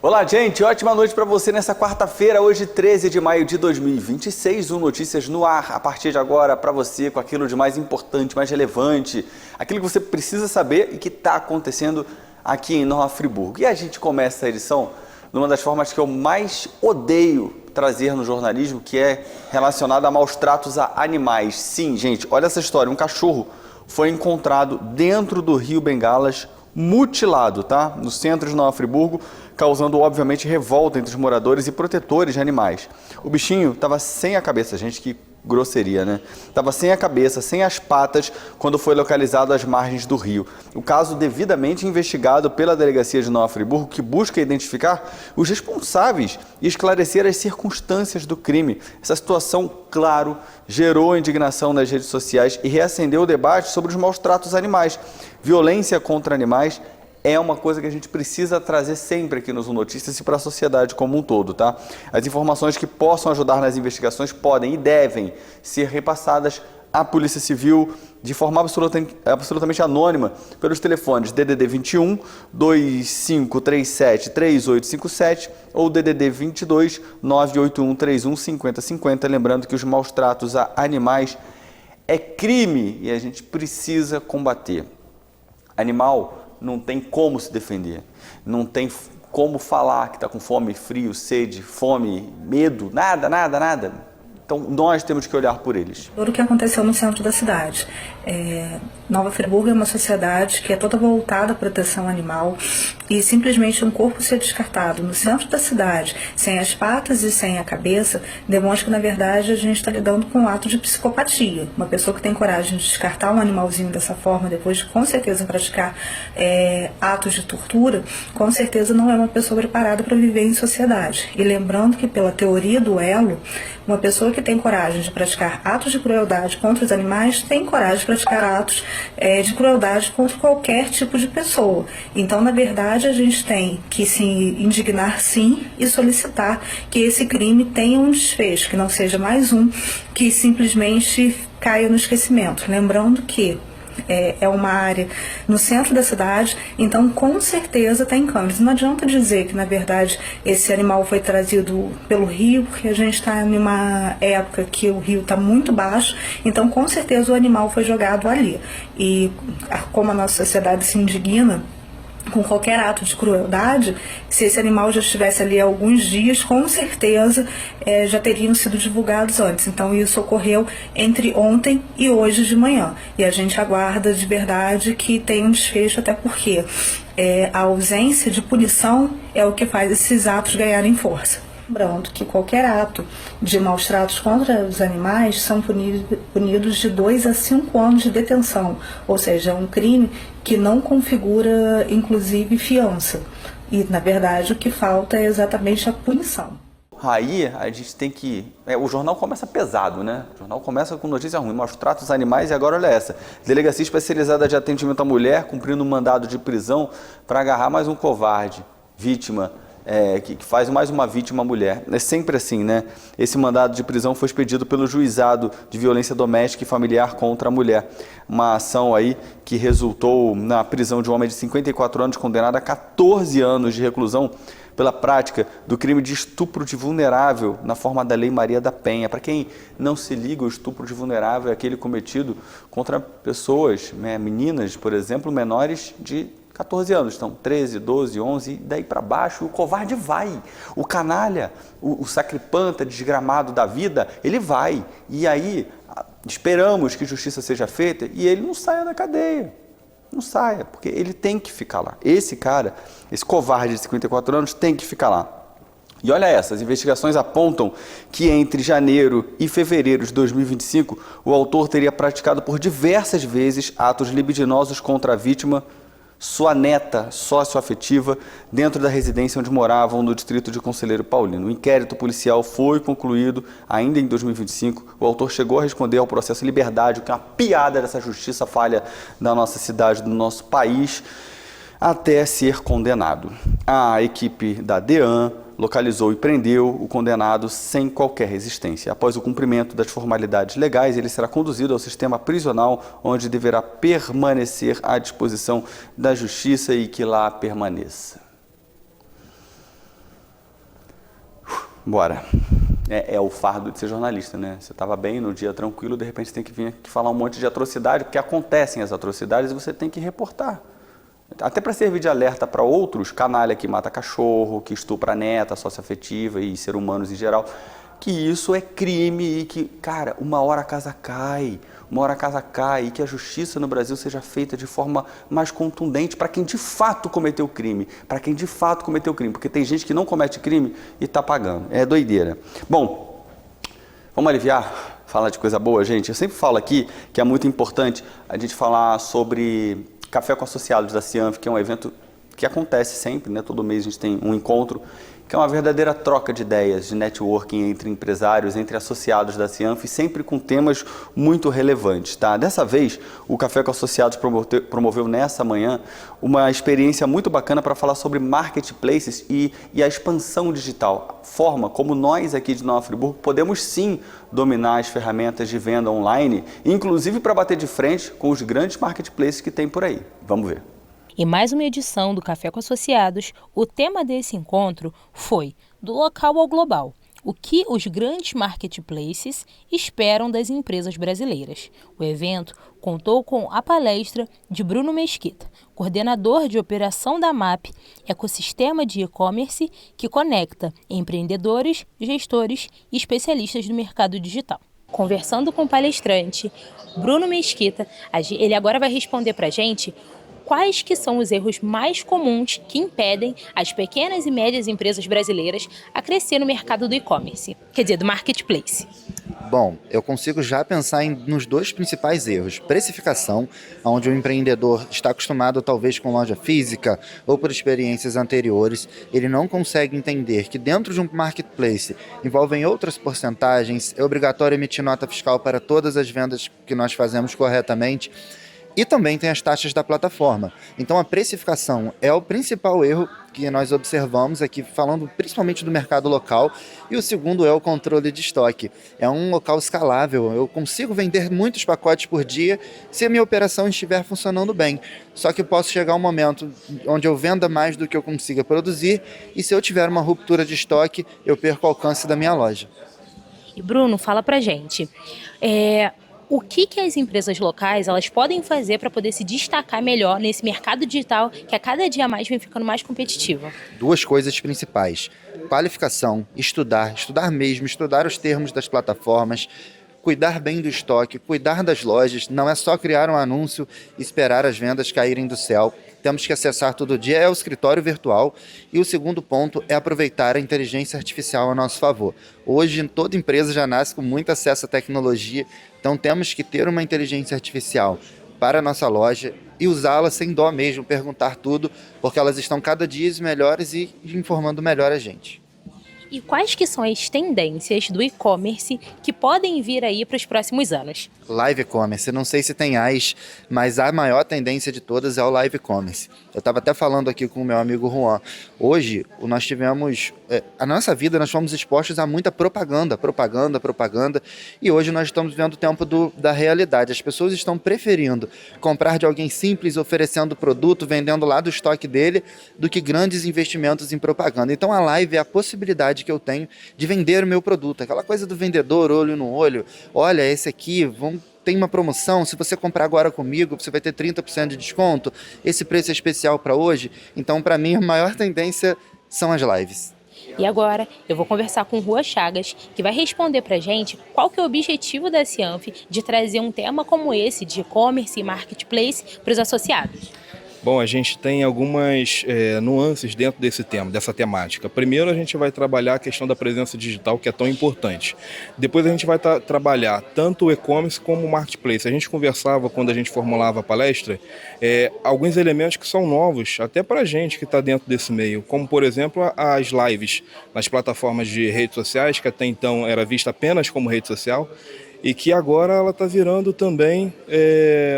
Olá, gente, ótima noite para você nessa quarta-feira, hoje 13 de maio de 2026, o Notícias no Ar, a partir de agora para você com aquilo de mais importante, mais relevante, aquilo que você precisa saber e que está acontecendo aqui em Nova Friburgo. E a gente começa a edição numa das formas que eu mais odeio trazer no jornalismo, que é relacionada a maus tratos a animais. Sim, gente, olha essa história, um cachorro foi encontrado dentro do Rio Bengalas, mutilado, tá? No centro de Nova Friburgo, causando, obviamente, revolta entre os moradores e protetores de animais. O bichinho estava sem a cabeça, gente, que grosseria, né? Estava sem a cabeça, sem as patas, quando foi localizado às margens do rio. O caso devidamente investigado pela Delegacia de Nova Friburgo, que busca identificar os responsáveis e esclarecer as circunstâncias do crime. Essa situação, claro, gerou indignação nas redes sociais e reacendeu o debate sobre os maus tratos animais. Violência contra animais é uma coisa que a gente precisa trazer sempre aqui nos Notícias e para a sociedade como um todo, tá? As informações que possam ajudar nas investigações podem e devem ser repassadas à Polícia Civil de forma absolutamente anônima pelos telefones DDD 21 2537 3857 ou DDD 22 981 31 5050. Lembrando que os maus tratos a animais é crime e a gente precisa combater. Animal não tem como se defender, não tem como falar que está com fome, frio, sede, fome, medo, nada. Então, nós temos que olhar por eles. Tudo o que aconteceu no centro da cidade. Nova Friburgo é uma sociedade que é toda voltada à proteção animal e simplesmente um corpo ser descartado no centro da cidade, sem as patas e sem a cabeça, demonstra que, na verdade, a gente está lidando com um ato de psicopatia. Uma pessoa que tem coragem de descartar um animalzinho dessa forma, depois de, com certeza, praticar atos de tortura, com certeza não é uma pessoa preparada para viver em sociedade. E lembrando que, pela teoria do elo, uma pessoa que tem coragem de praticar atos de crueldade contra os animais tem coragem de praticar atos de crueldade contra qualquer tipo de pessoa. Então, na verdade, a gente tem que se indignar sim e solicitar que esse crime tenha um desfecho, que não seja mais um que simplesmente caia no esquecimento. Lembrando que é uma área no centro da cidade, então com certeza tem câmeras. Não adianta dizer que, na verdade, esse animal foi trazido pelo rio, porque a gente está em uma época que o rio está muito baixo, então com certeza o animal foi jogado ali. E como a nossa sociedade se indigna com qualquer ato de crueldade, se esse animal já estivesse ali há alguns dias, com certeza já teriam sido divulgados antes. Então isso ocorreu entre ontem e hoje de manhã. E a gente aguarda de verdade que tenha um desfecho, até porque a ausência de punição é o que faz esses atos ganharem força. Lembrando que qualquer ato de maus tratos contra os animais são punidos de 2 a 5 anos de detenção, ou seja, é um crime que não configura, inclusive, fiança. E, na verdade, o que falta é exatamente a punição. Aí a gente tem que... o jornal começa pesado, né? O jornal começa com notícia ruim, maus tratos a animais, e agora olha essa. Delegacia especializada de atendimento à mulher cumprindo um mandado de prisão para agarrar mais um covarde, vítima, que faz mais uma vítima mulher. É sempre assim, né? Esse mandado de prisão foi expedido pelo Juizado de Violência Doméstica e Familiar contra a Mulher. Uma ação aí que resultou na prisão de um homem de 54 anos condenado a 14 anos de reclusão pela prática do crime de estupro de vulnerável na forma da Lei Maria da Penha. Para quem não se liga, o estupro de vulnerável é aquele cometido contra pessoas, meninas, por exemplo, menores de 14 anos, então 13, 12, 11, e daí para baixo o covarde vai, o canalha, o sacripanta desgramado da vida, ele vai, e aí esperamos que justiça seja feita e ele não saia da cadeia, não saia, porque ele tem que ficar lá. Esse cara, esse covarde de 54 anos tem que ficar lá. E olha essa, as investigações apontam que entre janeiro e fevereiro de 2025, o autor teria praticado por diversas vezes atos libidinosos contra a vítima, sua neta socioafetiva, dentro da residência onde moravam no distrito de Conselheiro Paulino. O inquérito policial foi concluído ainda em 2025. O autor chegou a responder ao processo em liberdade, o que é uma piada dessa justiça falha da nossa cidade, do nosso país, até ser condenado. A equipe da DEAN localizou e prendeu o condenado sem qualquer resistência. Após o cumprimento das formalidades legais, ele será conduzido ao sistema prisional, onde deverá permanecer à disposição da justiça e que lá permaneça. Bora. É o fardo de ser jornalista, né? Você estava bem no dia tranquilo, de repente você tem que vir aqui falar um monte de atrocidade, porque acontecem as atrocidades e você tem que reportar. Até para servir de alerta para outros, canalha que mata cachorro, que estupra neta, socioafetiva e ser humanos em geral, que isso é crime e que, cara, uma hora a casa cai e que a justiça no Brasil seja feita de forma mais contundente para quem de fato cometeu crime, porque tem gente que não comete crime e está pagando. É doideira. Bom, vamos aliviar? Falar de coisa boa, gente? Eu sempre falo aqui que é muito importante a gente falar sobre Café com Associados da Cianf, que é um evento que acontece sempre, né? Todo mês a gente tem um encontro, que é uma verdadeira troca de ideias, de networking entre empresários, entre associados da Cianf, sempre com temas muito relevantes, tá? Dessa vez, o Café com Associados promoveu nessa manhã uma experiência muito bacana para falar sobre marketplaces e a expansão digital, a forma como nós aqui de Nova Friburgo podemos sim dominar as ferramentas de venda online, inclusive para bater de frente com os grandes marketplaces que tem por aí. Vamos ver. Em mais uma edição do Café com Associados, o tema desse encontro foi do local ao global, o que os grandes marketplaces esperam das empresas brasileiras. O evento contou com a palestra de Bruno Mesquita, coordenador de operação da MAP, ecossistema de e-commerce que conecta empreendedores, gestores e especialistas do mercado digital. Conversando com o palestrante Bruno Mesquita, ele agora vai responder para a gente quais que são os erros mais comuns que impedem as pequenas e médias empresas brasileiras a crescer no mercado do e-commerce, quer dizer, do marketplace. Bom, eu consigo já pensar nos dois principais erros. Precificação, onde o empreendedor está acostumado talvez com loja física ou por experiências anteriores, ele não consegue entender que dentro de um marketplace envolvem outras porcentagens, é obrigatório emitir nota fiscal para todas as vendas que nós fazemos corretamente. E também tem as taxas da plataforma. Então a precificação é o principal erro que nós observamos aqui, falando principalmente do mercado local. E o segundo é o controle de estoque. É um local escalável, eu consigo vender muitos pacotes por dia se a minha operação estiver funcionando bem. Só que posso chegar um momento onde eu venda mais do que eu consiga produzir e se eu tiver uma ruptura de estoque, eu perco o alcance da minha loja. E Bruno, fala pra gente, o que as empresas locais elas podem fazer para poder se destacar melhor nesse mercado digital que a cada dia mais vem ficando mais competitivo? Duas coisas principais: qualificação, estudar mesmo, estudar os termos das plataformas, cuidar bem do estoque, cuidar das lojas. Não é só criar um anúncio e esperar as vendas caírem do céu. Temos que acessar todo dia, é o escritório virtual. E o segundo ponto é aproveitar a inteligência artificial a nosso favor. Hoje, toda empresa já nasce com muito acesso à tecnologia, então temos que ter uma inteligência artificial para a nossa loja e usá-la sem dó mesmo, perguntar tudo, porque elas estão cada dia melhores e informando melhor a gente. E quais que são as tendências do e-commerce que podem vir aí para os próximos anos? Live e-commerce, não sei se tem mas a maior tendência de todas é o live e-commerce. Eu estava até falando aqui com o meu amigo Juan. Hoje, nós tivemos... a nossa vida, nós fomos expostos a muita propaganda. E hoje nós estamos vivendo o tempo da realidade. As pessoas estão preferindo comprar de alguém simples, oferecendo produto, vendendo lá do estoque dele, do que grandes investimentos em propaganda. Então a live é a possibilidade que eu tenho de vender o meu produto. Aquela coisa do vendedor, olho no olho. Olha, esse aqui, tem uma promoção, se você comprar agora comigo, você vai ter 30% de desconto, esse preço é especial para hoje. Então, para mim, a maior tendência são as lives. E agora, eu vou conversar com o Rua Chagas, que vai responder pra gente qual que é o objetivo da Cianf de trazer um tema como esse, de e-commerce e marketplace, para os associados. Bom, a gente tem algumas nuances dentro desse tema, dessa temática. Primeiro, a gente vai trabalhar a questão da presença digital, que é tão importante. Depois, a gente vai trabalhar tanto o e-commerce como o marketplace. A gente conversava, quando a gente formulava a palestra, alguns elementos que são novos, até para a gente que está dentro desse meio, como, por exemplo, as lives nas plataformas de redes sociais, que até então era vista apenas como rede social, e que agora ela está virando também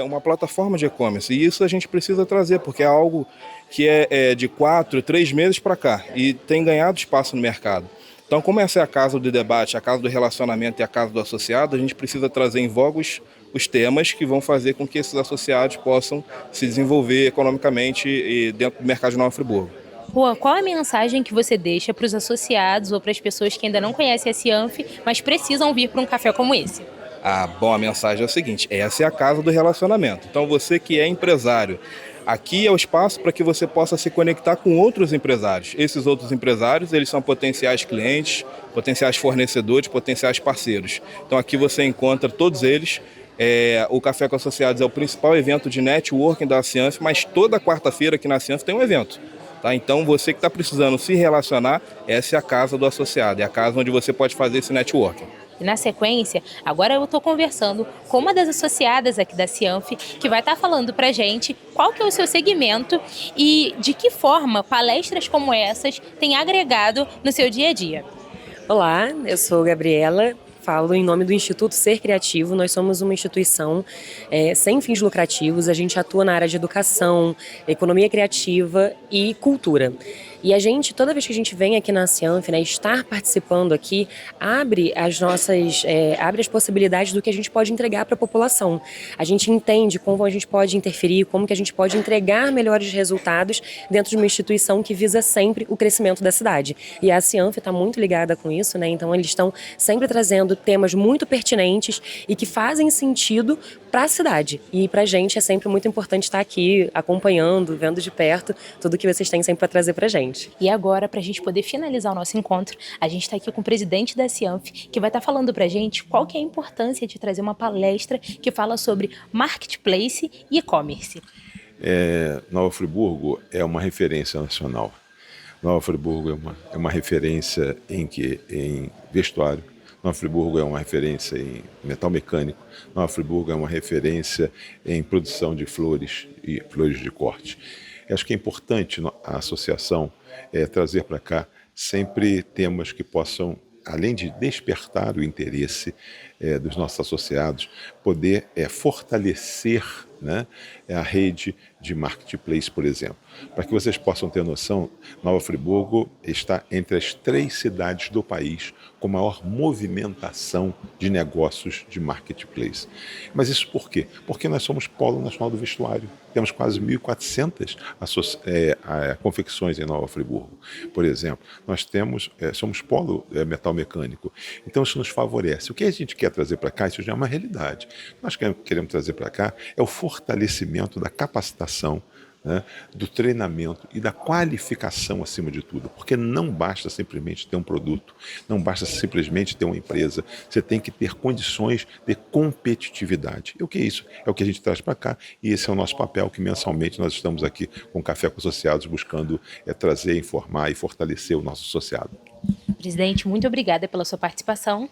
uma plataforma de e-commerce. E isso a gente precisa trazer, porque é algo que é de 4, 3 meses para cá e tem ganhado espaço no mercado. Então, como essa é a casa do debate, a casa do relacionamento e a casa do associado, a gente precisa trazer em voga os temas que vão fazer com que esses associados possam se desenvolver economicamente e dentro do mercado de Nova Friburgo. Juan, qual a mensagem que você deixa para os associados ou para as pessoas que ainda não conhecem a Cianf, mas precisam vir para um café como esse? Bom, a mensagem é a seguinte, essa é a casa do relacionamento. Então você que é empresário, aqui é o espaço para que você possa se conectar com outros empresários. Esses outros empresários, eles são potenciais clientes, potenciais fornecedores, potenciais parceiros. Então aqui você encontra todos eles. O Café com Associados é o principal evento de networking da Cianf, mas toda quarta-feira aqui na Cianf tem um evento. Tá? Então você que está precisando se relacionar, essa é a casa do associado, é a casa onde você pode fazer esse networking. E na sequência, agora eu estou conversando com uma das associadas aqui da Cianf, que vai estar falando para a gente qual que é o seu segmento e de que forma palestras como essas têm agregado no seu dia a dia. Olá, eu sou Gabriela. Falo em nome do Instituto Ser Criativo. Nós somos uma instituição sem fins lucrativos. A gente atua na área de educação, economia criativa e cultura. E a gente, toda vez que a gente vem aqui na Cianf, né, estar participando aqui, abre as possibilidades do que a gente pode entregar para a população. A gente entende como a gente pode interferir, como que a gente pode entregar melhores resultados dentro de uma instituição que visa sempre o crescimento da cidade. E a Cianf está muito ligada com isso, né? Então eles estão sempre trazendo temas muito pertinentes e que fazem sentido para a cidade. E para a gente é sempre muito importante estar aqui acompanhando, vendo de perto tudo que vocês têm sempre para trazer para a gente. E agora, para a gente poder finalizar o nosso encontro, a gente está aqui com o presidente da Cianf, que vai estar falando para a gente qual que é a importância de trazer uma palestra que fala sobre marketplace e e-commerce. Nova Friburgo é uma referência nacional. Nova Friburgo é uma referência em vestuário. Nova Friburgo é uma referência em metal mecânico. Nova Friburgo é uma referência em produção de flores e flores de corte. Eu acho que é importante a associação trazer para cá sempre temas que possam, além de despertar o interesse dos nossos associados, poder fortalecer, né, a rede de marketplace, por exemplo. Para que vocês possam ter noção, Nova Friburgo está entre as 3 cidades do país com maior movimentação de negócios de marketplace. Mas isso por quê? Porque nós somos polo nacional do vestuário. Temos quase 1.400 confecções em Nova Friburgo. Por exemplo, nós somos polo metal mecânico. Então isso nos favorece. O que a gente quer trazer para cá, isso já é uma realidade. Nós queremos trazer para cá é o fortalecimento da capacitação, né, do treinamento e da qualificação acima de tudo, porque não basta simplesmente ter um produto, não basta simplesmente ter uma empresa, você tem que ter condições de competitividade. E o que é isso? É o que a gente traz para cá e esse é o nosso papel, que mensalmente nós estamos aqui com o Café com Associados buscando trazer, informar e fortalecer o nosso associado. Presidente, muito obrigada pela sua participação.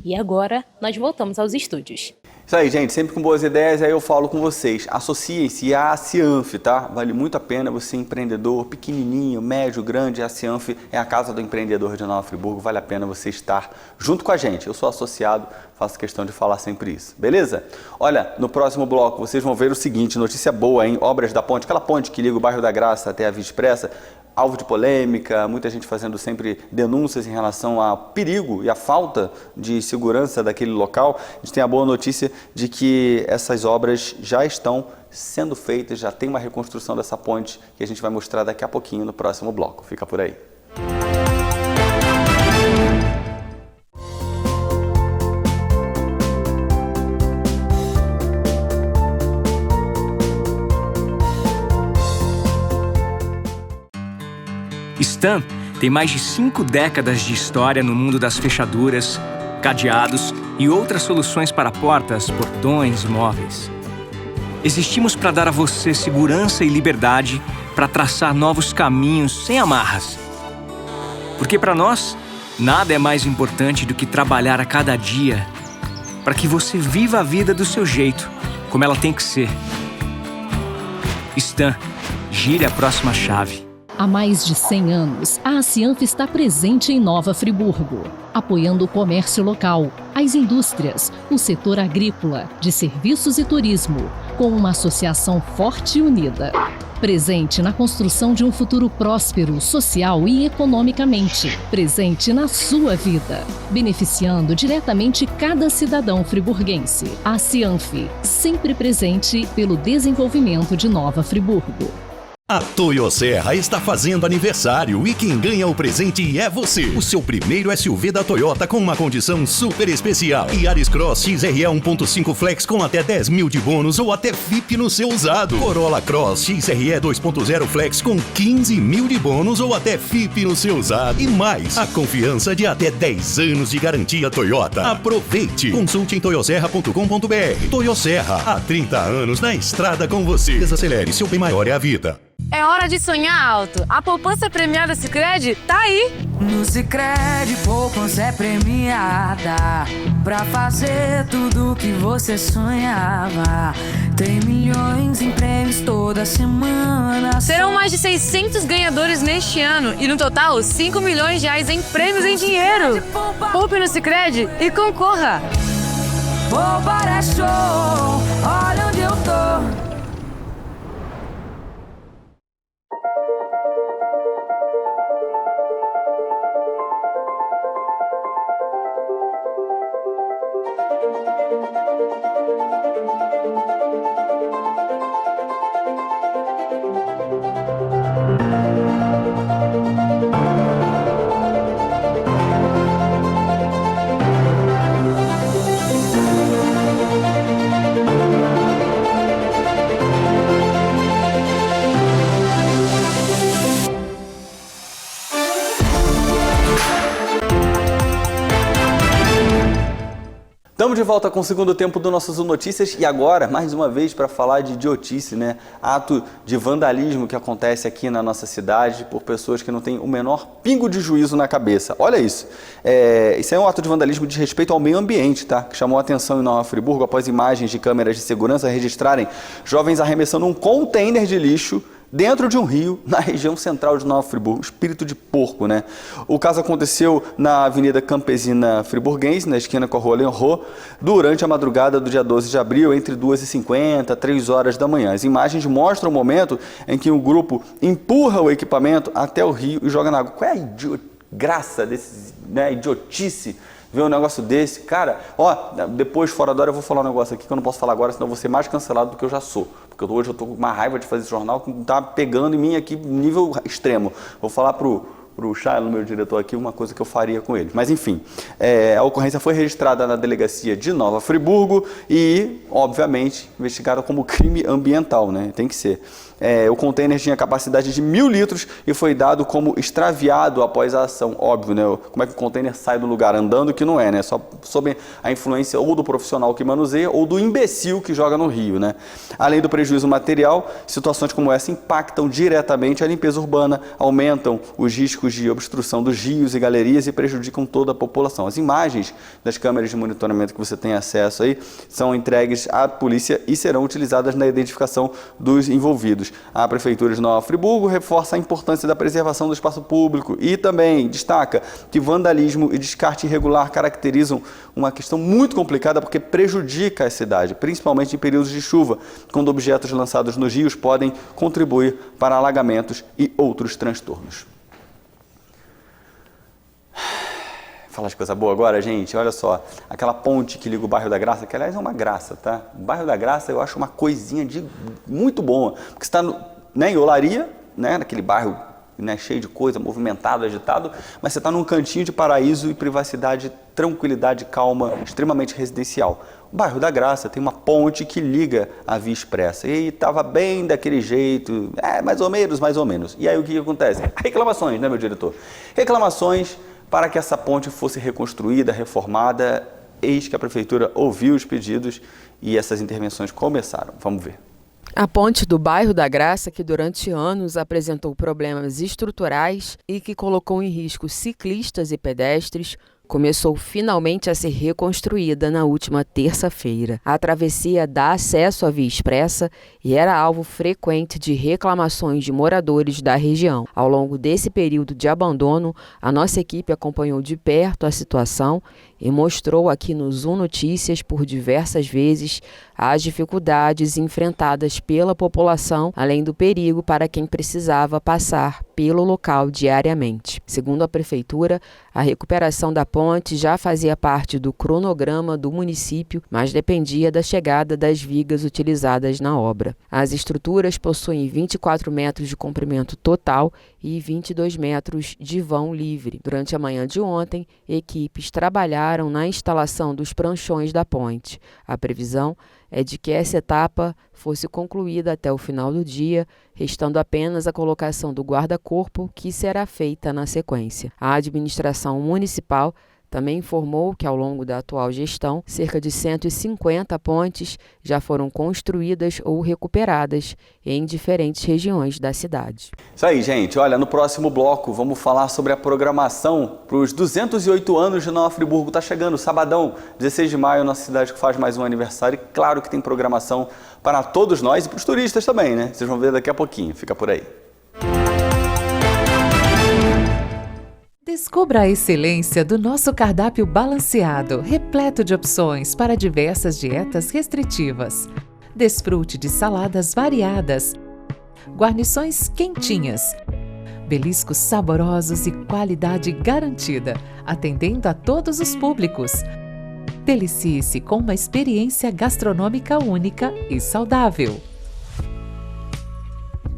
E agora nós voltamos aos estúdios. Isso aí, gente, sempre com boas ideias, aí eu falo com vocês. Associem-se à Cianf, tá? Vale muito a pena você, empreendedor, pequenininho, médio, grande. A Cianf é a casa do empreendedor de Nova Friburgo, vale a pena você estar junto com a gente. Eu sou associado, faço questão de falar sempre isso, beleza? Olha, no próximo bloco vocês vão ver o seguinte, notícia boa, hein? Obras da ponte, aquela ponte que liga o bairro da Graça até a Via Expressa, alvo de polêmica, muita gente fazendo sempre denúncias em relação ao perigo e à falta de segurança daquele local. A gente tem a boa notícia de que essas obras já estão sendo feitas, já tem uma reconstrução dessa ponte que a gente vai mostrar daqui a pouquinho no próximo bloco. Fica por aí. Stan tem mais de 5 décadas de história no mundo das fechaduras, cadeados e outras soluções para portas, portões e móveis. Existimos para dar a você segurança e liberdade para traçar novos caminhos sem amarras. Porque para nós, nada é mais importante do que trabalhar a cada dia para que você viva a vida do seu jeito, como ela tem que ser. Stan, gire a próxima chave. Há mais de 100 anos, a Cianf está presente em Nova Friburgo, apoiando o comércio local, as indústrias, o setor agrícola, de serviços e turismo, com uma associação forte e unida. Presente na construção de um futuro próspero, social e economicamente. Presente na sua vida, beneficiando diretamente cada cidadão friburguense. A Cianf, sempre presente pelo desenvolvimento de Nova Friburgo. A Toyo Serra está fazendo aniversário e quem ganha o presente é você. O seu primeiro SUV da Toyota com uma condição super especial. Yaris Cross XRE 1.5 Flex com até 10 mil de bônus ou até FIP no seu usado. Corolla Cross XRE 2.0 Flex com 15 mil de bônus ou até FIP no seu usado. E mais, a confiança de até 10 anos de garantia Toyota. Aproveite! Consulte em toyoserra.com.br. Toyo Serra, há 30 anos na estrada com você. Desacelere, seu bem maior é a vida. É hora de sonhar alto. A poupança premiada Sicredi tá aí. No Sicredi, poupança é premiada pra fazer tudo que você sonhava. Tem milhões em prêmios toda semana. Serão mais de 600 ganhadores neste ano e no total 5 milhões de reais em prêmios em dinheiro. Poupe no Sicredi e concorra. Poupar é show, olha onde eu tô. Estamos de volta com o segundo tempo do Nosso Zoom Notícias e agora, mais uma vez, para falar de idiotice, né? Ato de vandalismo que acontece aqui na nossa cidade por pessoas que não têm o menor pingo de juízo na cabeça. Olha isso. Isso é um ato de vandalismo de respeito ao meio ambiente, tá? Que chamou a atenção em Nova Friburgo após imagens de câmeras de segurança registrarem jovens arremessando um container de lixo dentro de um rio, na região central de Nova Friburgo. Espírito de porco, né? O caso aconteceu na Avenida Campesina Friburguense, na esquina com a Rua Lenro, durante a madrugada do dia 12 de abril, entre 2h50 e 3 horas da manhã. As imagens mostram o momento em que o grupo empurra o equipamento até o rio e joga na água. Qual é a graça desse, né, idiotice? Ver um negócio desse, cara, depois, fora da hora, eu vou falar um negócio aqui que eu não posso falar agora, senão eu vou ser mais cancelado do que eu já sou. Porque hoje eu tô com uma raiva de fazer esse jornal que tá pegando em mim aqui nível extremo. Vou falar pro Shailon, meu diretor aqui, uma coisa que eu faria com ele. Mas enfim, a ocorrência foi registrada na delegacia de Nova Friburgo e, obviamente, investigada como crime ambiental, né? Tem que ser. O container tinha capacidade de 1.000 litros e foi dado como extraviado após a ação. Óbvio, né? Como é que o container sai do lugar andando, que não é, né? Só sob a influência ou do profissional que manuseia ou do imbecil que joga no rio, né? Além do prejuízo material, situações como essa impactam diretamente a limpeza urbana, aumentam os riscos de obstrução dos rios e galerias e prejudicam toda a população. As imagens das câmeras de monitoramento que você tem acesso aí são entregues à polícia e serão utilizadas na identificação dos envolvidos. A Prefeitura de Nova Friburgo reforça a importância da preservação do espaço público e também destaca que vandalismo e descarte irregular caracterizam uma questão muito complicada porque prejudica a cidade, principalmente em períodos de chuva, quando objetos lançados nos rios podem contribuir para alagamentos e outros transtornos. Falar de coisa boa agora, gente, olha só, aquela ponte que liga o bairro da Graça, que aliás é uma graça, tá? O bairro da Graça eu acho uma coisinha de muito boa, porque você está em Olaria, né, naquele bairro, né, cheio de coisa, movimentado, agitado, mas você está num cantinho de paraíso e privacidade, tranquilidade, calma, extremamente residencial. O bairro da Graça tem uma ponte que liga a Via Expressa e estava bem daquele jeito, mais ou menos. E aí o que acontece? Reclamações, né, meu diretor? Reclamações para que essa ponte fosse reconstruída, reformada. Eis que a Prefeitura ouviu os pedidos e essas intervenções começaram. Vamos ver. A ponte do bairro da Graça, que durante anos apresentou problemas estruturais e que colocou em risco ciclistas e pedestres, começou finalmente a ser reconstruída na última terça-feira. A travessia dá acesso à Via Expressa e era alvo frequente de reclamações de moradores da região. Ao longo desse período de abandono, a nossa equipe acompanhou de perto a situação e mostrou aqui no Zoom Notícias por diversas vezes as dificuldades enfrentadas pela população, além do perigo para quem precisava passar pelo local diariamente. Segundo a Prefeitura, a recuperação da ponte já fazia parte do cronograma do município, mas dependia da chegada das vigas utilizadas na obra. As estruturas possuem 24 metros de comprimento total e 22 metros de vão livre. Durante a manhã de ontem, equipes trabalharam na instalação dos pranchões da ponte. A previsão é de que essa etapa fosse concluída até o final do dia, restando apenas a colocação do guarda-corpo, que será feita na sequência. A administração municipal também informou que, ao longo da atual gestão, cerca de 150 pontes já foram construídas ou recuperadas em diferentes regiões da cidade. Isso aí, gente. Olha, no próximo bloco vamos falar sobre a programação para os 208 anos de Nova Friburgo. Está chegando, sabadão, 16 de maio, nossa cidade que faz mais um aniversário. E claro que tem programação para todos nós e para os turistas também, né? Vocês vão ver daqui a pouquinho. Fica por aí. Descubra a excelência do nosso cardápio balanceado, repleto de opções para diversas dietas restritivas. Desfrute de saladas variadas, guarnições quentinhas, beliscos saborosos e qualidade garantida, atendendo a todos os públicos. Delicie-se com uma experiência gastronômica única e saudável.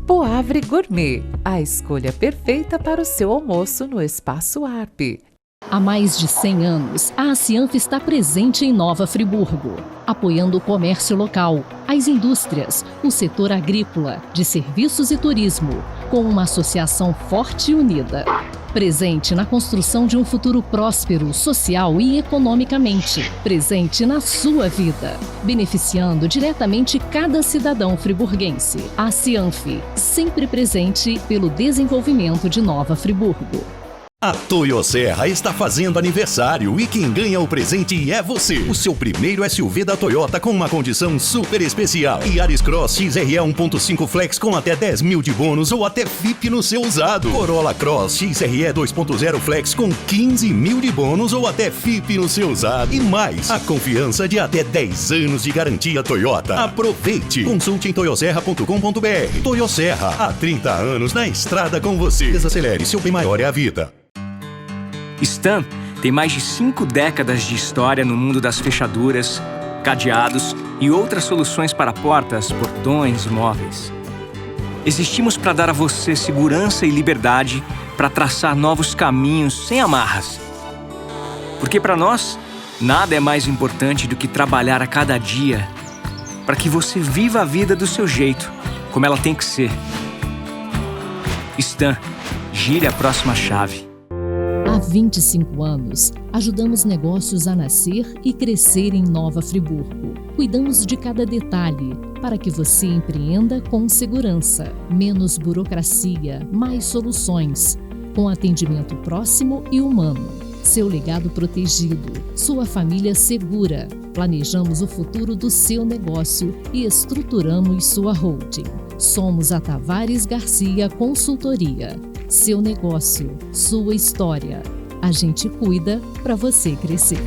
Poavre Gourmet, a escolha perfeita para o seu almoço no Espaço Arp. Há mais de 100 anos, a Cianf está presente em Nova Friburgo, apoiando o comércio local, as indústrias, o setor agrícola, de serviços e turismo, com uma associação forte e unida. Presente na construção de um futuro próspero, social e economicamente. Presente na sua vida, beneficiando diretamente cada cidadão friburguense. A Cianf, sempre presente pelo desenvolvimento de Nova Friburgo. A Toyosserra está fazendo aniversário e quem ganha o presente é você. O seu primeiro SUV da Toyota com uma condição super especial. Yaris Cross XRE 1.5 Flex com até 10 mil de bônus ou até FIP no seu usado. Corolla Cross XRE 2.0 Flex com 15 mil de bônus ou até FIP no seu usado. E mais, a confiança de até 10 anos de garantia Toyota. Aproveite! Consulte em toyoserra.com.br. Toyosserra, há 30 anos na estrada com você. Desacelere, seu bem maior é a vida. Stan tem mais de 5 décadas de história no mundo das fechaduras, cadeados e outras soluções para portas, portões, móveis. Existimos para dar a você segurança e liberdade para traçar novos caminhos sem amarras. Porque para nós, nada é mais importante do que trabalhar a cada dia para que você viva a vida do seu jeito, como ela tem que ser. Stan, gire a próxima chave. Há 25 anos, ajudamos negócios a nascer e crescer em Nova Friburgo. Cuidamos de cada detalhe para que você empreenda com segurança. Menos burocracia, mais soluções, com atendimento próximo e humano. Seu legado protegido, sua família segura. Planejamos o futuro do seu negócio e estruturamos sua holding. Somos a Tavares Garcia Consultoria. Seu negócio, sua história. A gente cuida para você crescer.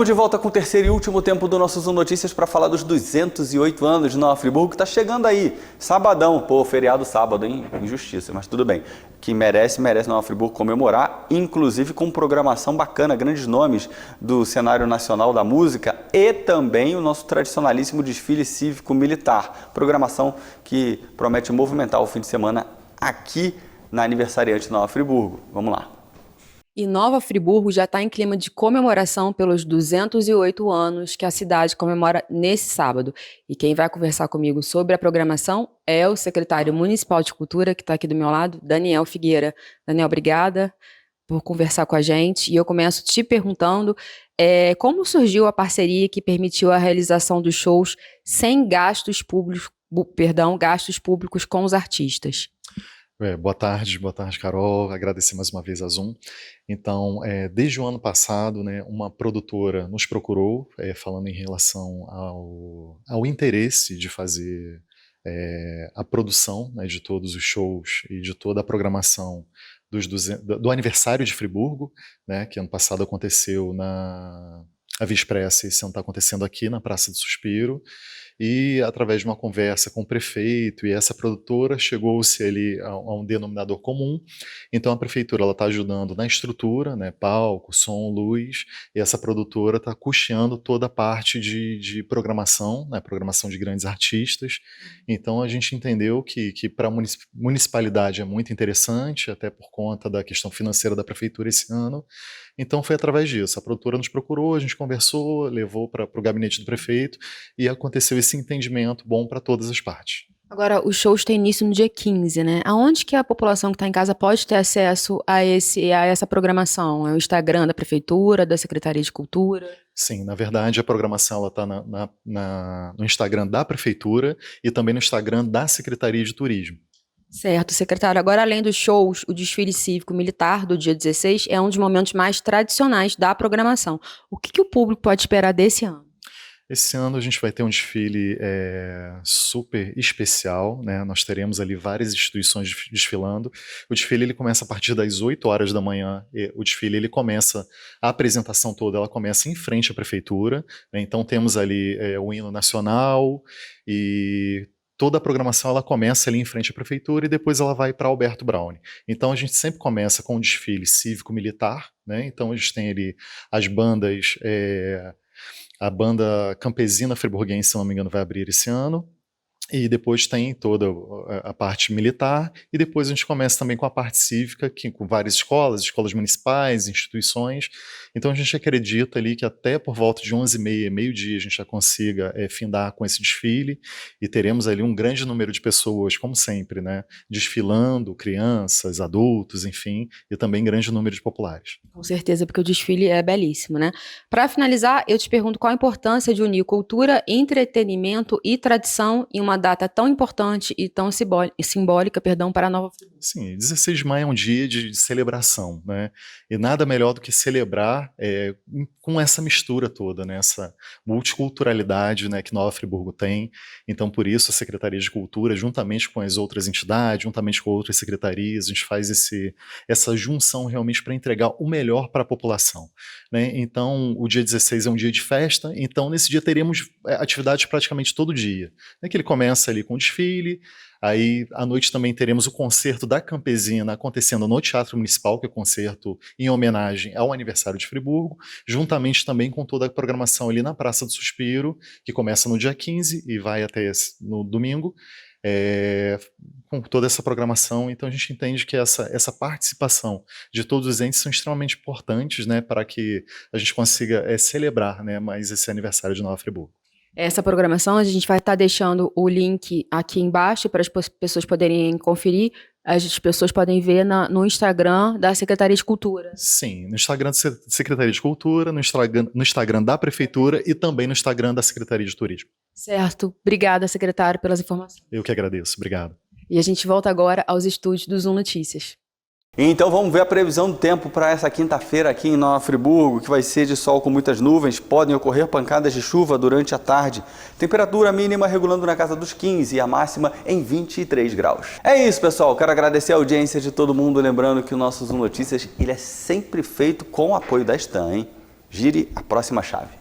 Estamos de volta com o terceiro e último tempo do nosso Zoom Notícias para falar dos 208 anos de Nova Friburgo, que está chegando aí, sabadão. Pô, feriado sábado, hein? Injustiça, mas tudo bem. Que merece Nova Friburgo comemorar, inclusive com programação bacana, grandes nomes do cenário nacional da música e também o nosso tradicionalíssimo desfile cívico-militar. Programação que promete movimentar o fim de semana aqui na aniversariante Nova Friburgo. Vamos lá. E Nova Friburgo já está em clima de comemoração pelos 208 anos que a cidade comemora nesse sábado. E quem vai conversar comigo sobre a programação é o secretário municipal de Cultura, que está aqui do meu lado, Daniel Figueira. Daniel, obrigada por conversar com a gente. E eu começo te perguntando como surgiu a parceria que permitiu a realização dos shows sem gastos públicos com os artistas. Boa tarde, Carol. Agradecer mais uma vez a Zoom. Então, desde o ano passado, né, uma produtora nos procurou, falando em relação ao interesse de fazer a produção, né, de todos os shows e de toda a programação do aniversário de Friburgo, né, que ano passado aconteceu na Via Expressa, e esse ano está acontecendo aqui na Praça do Suspiro. E através de uma conversa com o prefeito e essa produtora, chegou-se ali a um denominador comum. Então a prefeitura está ajudando na estrutura, né, palco, som, luz, e essa produtora está custeando toda a parte de programação, né, programação de grandes artistas. Então a gente entendeu que para a municipalidade é muito interessante, até por conta da questão financeira da prefeitura esse ano. Então foi através disso, a produtora nos procurou, a gente conversou, levou para o gabinete do prefeito e aconteceu esse entendimento bom para todas as partes. Agora, os shows têm início no dia 15, né? Aonde que a população que está em casa pode ter acesso a essa programação? É o Instagram da Prefeitura, da Secretaria de Cultura? Sim, na verdade a programação está no Instagram da Prefeitura e também no Instagram da Secretaria de Turismo. Certo, secretário. Agora, além dos shows, o desfile cívico-militar do dia 16 é um dos momentos mais tradicionais da programação. O que o público pode esperar desse ano? Esse ano a gente vai ter um desfile super especial, né? Nós teremos ali várias instituições desfilando. O desfile ele começa a partir das 8 horas da manhã. O desfile ele começa, a apresentação toda ela começa em frente à prefeitura, né? Então temos ali o hino nacional e toda a programação ela começa ali em frente à prefeitura e depois ela vai para Alberto Browne. Então a gente sempre começa com um desfile cívico-militar, né? Então a gente tem ali as bandas, a banda Campesina Friburguense, se não me engano, vai abrir esse ano. E depois tem toda a parte militar, e depois a gente começa também com a parte cívica, com várias escolas municipais, instituições. Então a gente acredita ali que até por volta de 11h30, meio-dia, a gente já consiga findar com esse desfile, e teremos ali um grande número de pessoas, como sempre, né, desfilando, crianças, adultos, enfim, e também grande número de populares. Com certeza, porque o desfile é belíssimo, né? Para finalizar, eu te pergunto qual a importância de unir cultura, entretenimento e tradição em uma data tão importante e tão simbólica, para a Nova Friburgo. Sim, 16 de maio é um dia de celebração, né? E nada melhor do que celebrar com essa mistura toda, né? Essa multiculturalidade, né, que Nova Friburgo tem. Então, por isso, a Secretaria de Cultura, juntamente com as outras entidades, juntamente com outras secretarias, a gente faz essa junção realmente para entregar o melhor para a população, né? Então, o dia 16 é um dia de festa, então nesse dia teremos atividades praticamente todo dia, né? Que ele começa ali com o desfile, aí à noite também teremos o concerto da Campesina acontecendo no Teatro Municipal, que é o concerto em homenagem ao aniversário de Friburgo, juntamente também com toda a programação ali na Praça do Suspiro, que começa no dia 15 e vai até no domingo, com toda essa programação. Então a gente entende que essa participação de todos os entes são extremamente importantes, né, para que a gente consiga celebrar, né, mais esse aniversário de Nova Friburgo. Essa programação a gente vai estar deixando o link aqui embaixo para as pessoas poderem conferir. As pessoas podem ver no Instagram da Secretaria de Cultura. Sim, no Instagram da Secretaria de Cultura, no Instagram da Prefeitura e também no Instagram da Secretaria de Turismo. Certo. Obrigada, secretário, pelas informações. Eu que agradeço. Obrigado. E a gente volta agora aos estúdios do Zoom Notícias. Então vamos ver a previsão do tempo para essa quinta-feira aqui em Nova Friburgo, que vai ser de sol com muitas nuvens, podem ocorrer pancadas de chuva durante a tarde. Temperatura mínima regulando na casa dos 15 e a máxima em 23 graus. É isso, pessoal, quero agradecer a audiência de todo mundo, lembrando que o nosso Zoom Notícias ele é sempre feito com o apoio da Stan, hein? Gire a próxima chave.